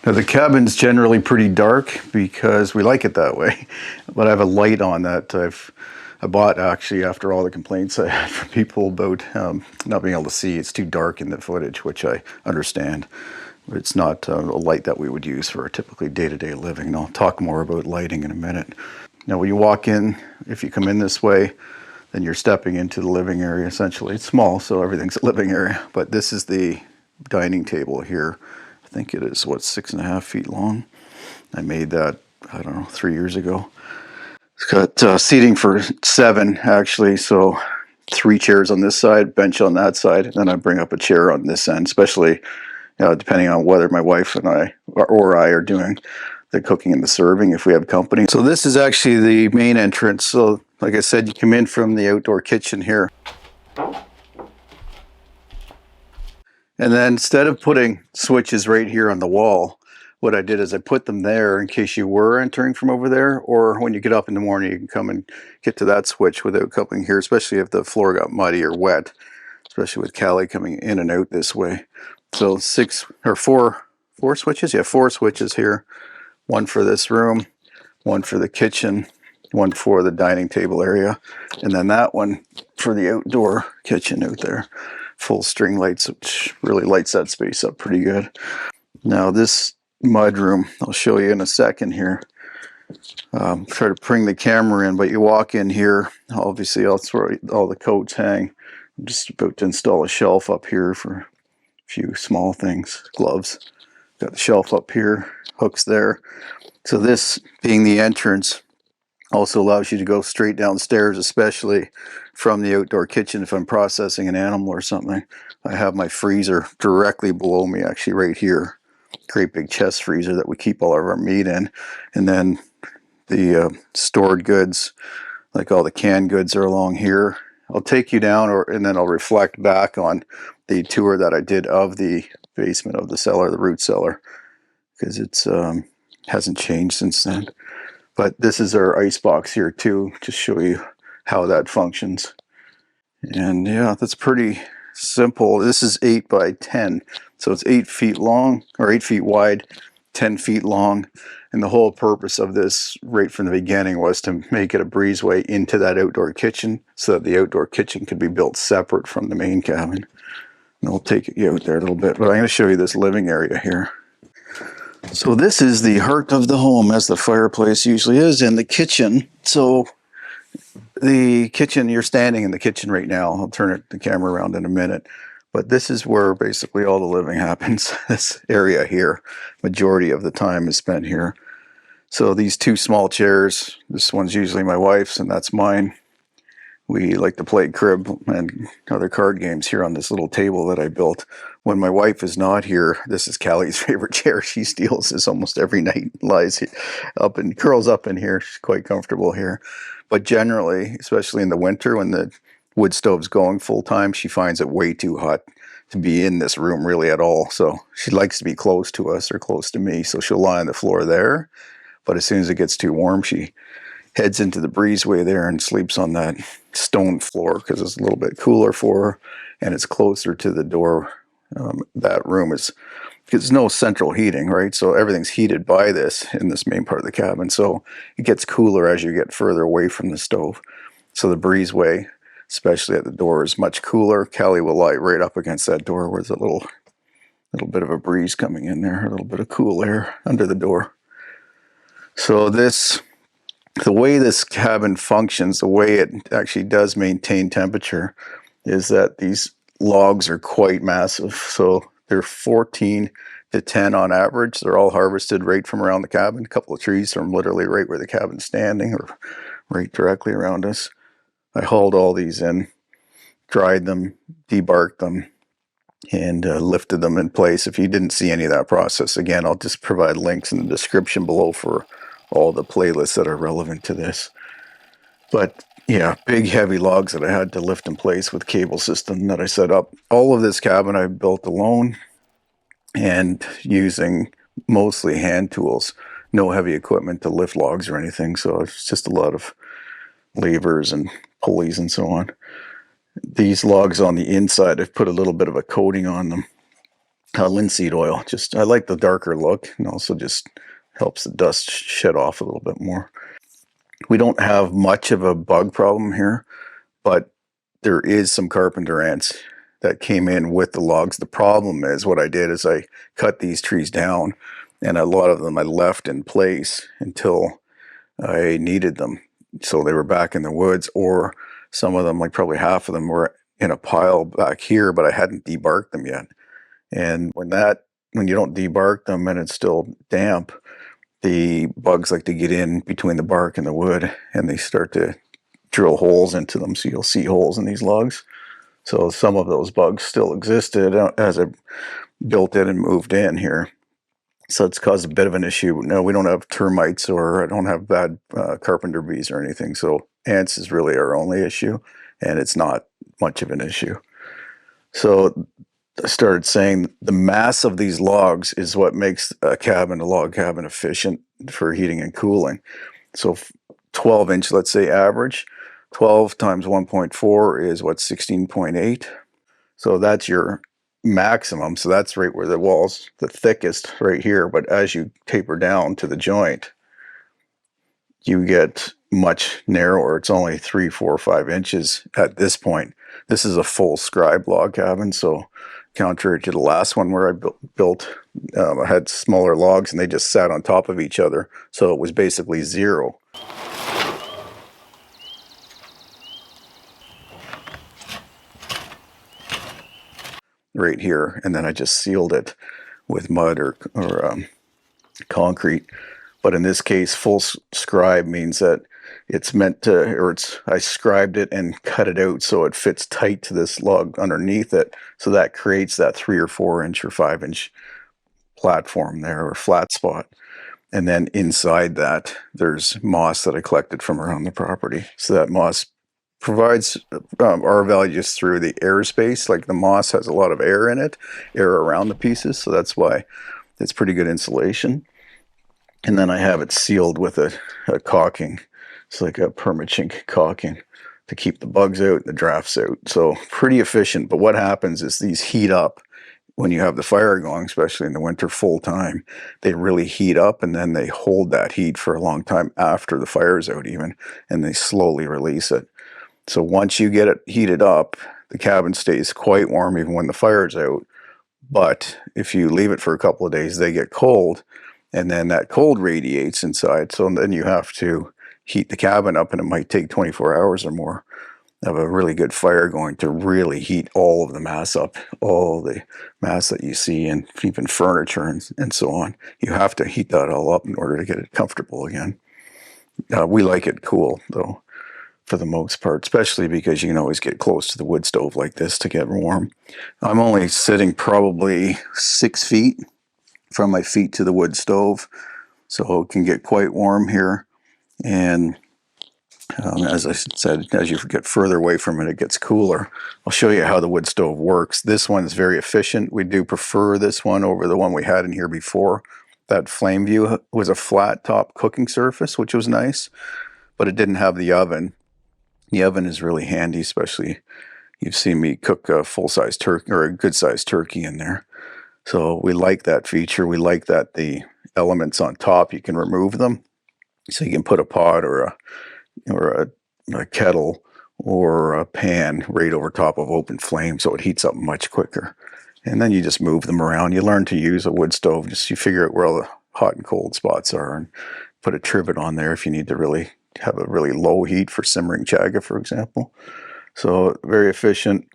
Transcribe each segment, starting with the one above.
Now the cabin's generally pretty dark because we like it that way, but I have a light on that I bought actually after all the complaints I had from people about not being able to see. It's too dark in the footage, which I understand. But it's not a light that we would use for our typically day-to-day living. And I'll talk more about lighting in a minute. Now when you walk in, if you come in this way, then you're stepping into the living area essentially. It's small, so everything's a living area. But this is the dining table here. I think it is, what, 6.5 feet long. I made that, I don't know, 3 years ago. It's got seating for 7 actually, so 3 chairs on this side, bench on that side, and then I bring up a chair on this end, especially depending on whether my wife and I or I are doing the cooking and the serving if we have company. So this is actually the main entrance. So like I said, you come in from the outdoor kitchen here. And then instead of putting switches right here on the wall, what I did is I put them there in case you were entering from over there, or when you get up in the morning, you can come and get to that switch without coming here, especially if the floor got muddy or wet, especially with Callie coming in and out this way. So 4 switches? Yeah, 4 switches here. 1 for this room, 1 for the kitchen, 1 for the dining table area, and then that one for the outdoor kitchen out there. Full string lights, which really lights that space up pretty good. Now this mudroom, I'll show you in a second here. Try to bring the camera in, but you walk in here, obviously that's where all the coats hang. I'm just about to install a shelf up here for a few small things, gloves. Got the shelf up here, hooks there. So this being the entrance also allows you to go straight downstairs, especially from the outdoor kitchen if I'm processing an animal or something. I have my freezer directly below me, actually right here. Great big chest freezer that we keep all of our meat in. And then the stored goods, like all the canned goods, are along here. I'll take you down and then I'll reflect back on the tour that I did of the basement of the cellar, the root cellar, because it's hasn't changed since then. But this is our ice box here too, to show you how that functions. And yeah, that's pretty simple. This is 8 by 10, so it's 8 feet long, or 8 feet wide, 10 feet long. And the whole purpose of this right from the beginning was to make it a breezeway into that outdoor kitchen, so that the outdoor kitchen could be built separate from the main cabin. And I'll take you out there a little bit, but I'm going to show you this living area here. So this is the heart of the home, as the fireplace usually is, in the kitchen. So the kitchen, you're standing in the kitchen right now. I'll turn the camera around in a minute. But this is where basically all the living happens. This area here, majority of the time is spent here. So these 2 small chairs, this one's usually my wife's and that's mine. We like to play crib and other card games here on this little table that I built. When my wife is not here, this is Callie's favorite chair. She steals this almost every night, lies up and curls up in here. She's quite comfortable here. But generally, especially in the winter when the wood stove's going full time, she finds it way too hot to be in this room really at all. So she likes to be close to us or close to me. So she'll lie on the floor there. But as soon as it gets too warm, she heads into the breezeway there and sleeps on that stone floor because it's a little bit cooler for her and it's closer to the door. That room is, because there's no central heating, right? So everything's heated by this in this main part of the cabin. So it gets cooler as you get further away from the stove. So the breezeway, especially at the door, is much cooler. Callie will lie right up against that door where there's a little bit of a breeze coming in there, a little bit of cool air under the door. So the way this cabin functions, the way it actually does maintain temperature, is that these logs are quite massive. So they're 14 to 10 on average. They're all harvested right from around the cabin. A couple of trees from literally right where the cabin's standing, or right directly around us. I hauled all these in, dried them, debarked them, and lifted them in place. If you didn't see any of that process, again, I'll just provide links in the description below for all the playlists that are relevant to this. But yeah, big heavy logs that I had to lift in place with cable system that I set up. All of this cabin I built alone and using mostly hand tools, no heavy equipment to lift logs or anything. So it's just a lot of levers and pulleys and so on. These logs on the inside, I've put a little bit of a coating on them linseed oil. Just I like the darker look, and also just helps the dust shed off a little bit more. We don't have much of a bug problem here, but there is some carpenter ants that came in with the logs. The problem is what I did is I cut these trees down, and a lot of them I left in place until I needed them. So they were back in the woods, or some of them, like probably half of them, were in a pile back here, but I hadn't debarked them yet. And when you don't debark them and it's still damp, the bugs like to get in between the bark and the wood, and they start to drill holes into them. So you'll see holes in these logs. So some of those bugs still existed as I built in and moved in here. So it's caused a bit of an issue. No, we don't have termites, or I don't have bad carpenter bees or anything. So ants is really our only issue, and it's not much of an issue. So I started saying the mass of these logs is what makes a log cabin efficient for heating and cooling. So 12 inch, let's say average, 12 times 1.4 is what, 16.8. So that's your maximum. So that's right where the wall's the thickest, right here. But as you taper down to the joint, you get much narrower. It's only 3, 4, 5 inches at this point. This is a full scribe log cabin, so contrary to the last one where I built, I had smaller logs and they just sat on top of each other, so it was basically zero. Right here, and then I just sealed it with mud or concrete. But in this case, full scribe means that it's meant to, or I scribed it and cut it out so it fits tight to this log underneath it. So that creates that 3 or 4 inch or 5 inch platform there, or flat spot. And then inside that, there's moss that I collected from around the property. So that moss provides our value just through the airspace. Like the moss has a lot of air in it, air around the pieces. So that's why it's pretty good insulation. And then I have it sealed with a caulking. It's like a permachink caulking to keep the bugs out and the drafts out. So pretty efficient. But what happens is these heat up when you have the fire going, especially in the winter full time. They really heat up, and then they hold that heat for a long time after the fire's out even, and they slowly release it. So once you get it heated up, the cabin stays quite warm even when the fire's out. But if you leave it for a couple of days, they get cold, and then that cold radiates inside. So then you have to heat the cabin up, and it might take 24 hours or more of a really good fire going to really heat all of the mass up, all the mass that you see, and even furniture and so on. You have to heat that all up in order to get it comfortable again. We like it cool, though, for the most part, especially because you can always get close to the wood stove like this to get warm. I'm only sitting probably 6 feet from my feet to the wood stove, so it can get quite warm here. And as I said, as you get further away from it, it gets cooler. I'll show you how the wood stove works. This one is very efficient. We do prefer this one over the one we had in here before. That flame view was a flat top cooking surface, which was nice, but it didn't have the oven. The oven is really handy, especially you've seen me cook a full-size turkey or a good-sized turkey in there. So we like that feature. We like that the elements on top, you can remove them. So you can put a pot or a kettle or a pan right over top of open flame, so it heats up much quicker. And then you just move them around. You learn to use a wood stove. Just you figure out where all the hot and cold spots are, and put a trivet on there if you need to really have a really low heat for simmering chaga, for example. So very efficient.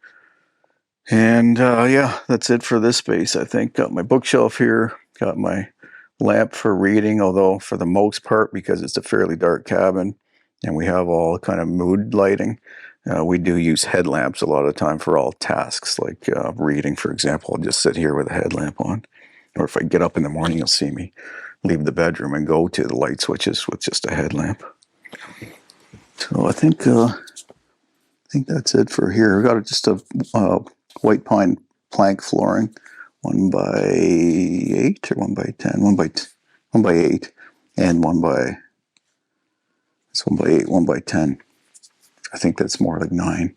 And yeah, that's it for this space, I think. Got my bookshelf here, got my lamp for reading, although for the most part, because it's a fairly dark cabin and we have all kind of mood lighting, we do use headlamps a lot of the time for all tasks, like reading, for example. I'll just sit here with a headlamp on. Or if I get up in the morning, you'll see me leave the bedroom and go to the light switches with just a headlamp. So I think that's it for here. We've got just a white pine plank flooring, 1 by 8 or 1 by 10, 1 by 8, and 1 by 8, 1 by 10. I think that's more like 9.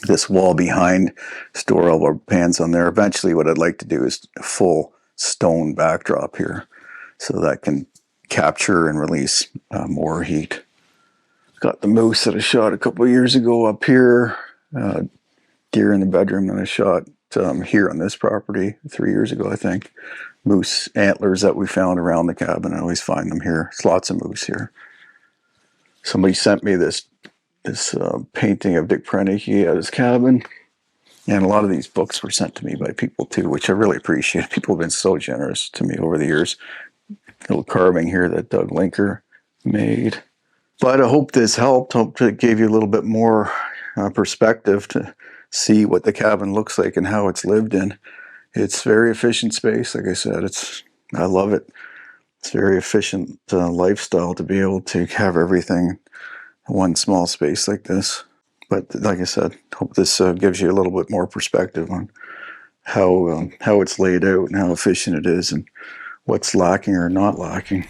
this wall behind, store all our pans on there. Eventually what I'd like to do is a full stone backdrop here, so that can capture and release more heat. Got the moose that I shot a couple of years ago up here, deer in the bedroom that I shot here on this property 3 years ago, I think. Moose antlers that we found around the cabin. I always find them here. There's lots of moose here. Somebody sent me this painting of Dick Prenneke at his cabin. And a lot of these books were sent to me by people too, which I really appreciate. People have been so generous to me over the years. Little carving here that Doug Linker made. But I hope this helped. Hope it gave you a little bit more perspective to see what the cabin looks like and how it's lived in. It's very efficient space. Like I said, I love it. It's very efficient lifestyle to be able to have everything in one small space like this. But like I said, hope this gives you a little bit more perspective on how it's laid out and how efficient it is and what's lacking or not lacking.